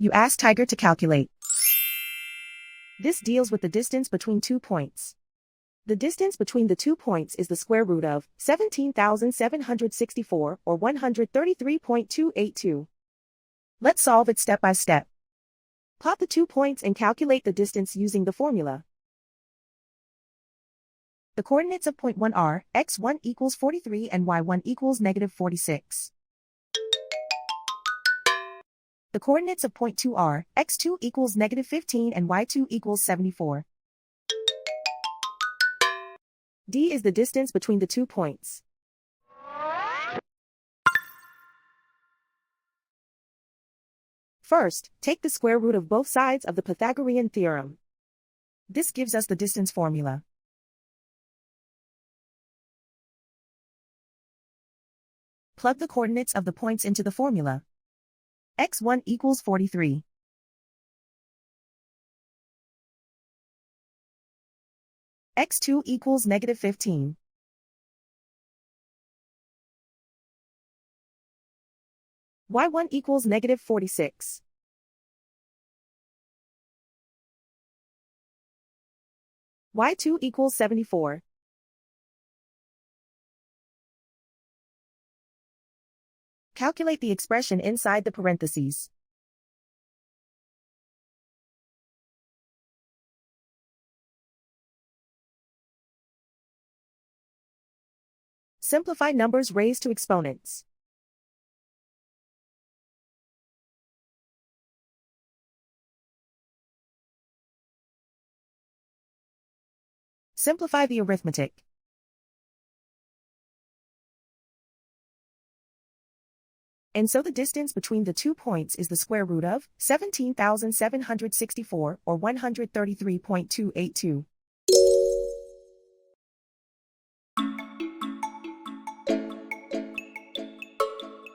You ask Tiger to calculate. This deals with the distance between 2 points. The distance between the 2 points is the square root of 17,764 or 133.282. Let's solve it step by step. Plot the 2 points and calculate the distance using the formula. The coordinates of point 1 are x1 equals 43 and y1 equals negative 46. The coordinates of point 2 are x2 equals negative 15 and y2 equals 74. D is the distance between the 2 points. First, take the square root of both sides of the Pythagorean theorem. This gives us the distance formula. Plug the coordinates of the points into the formula. x1 equals 43. x2 equals negative 15. y1 equals negative 46. y2 equals 74. Calculate the expression inside the parentheses. Simplify numbers raised to exponents. Simplify the arithmetic. And so the distance between the 2 points is the square root of 17,764 or 133.282.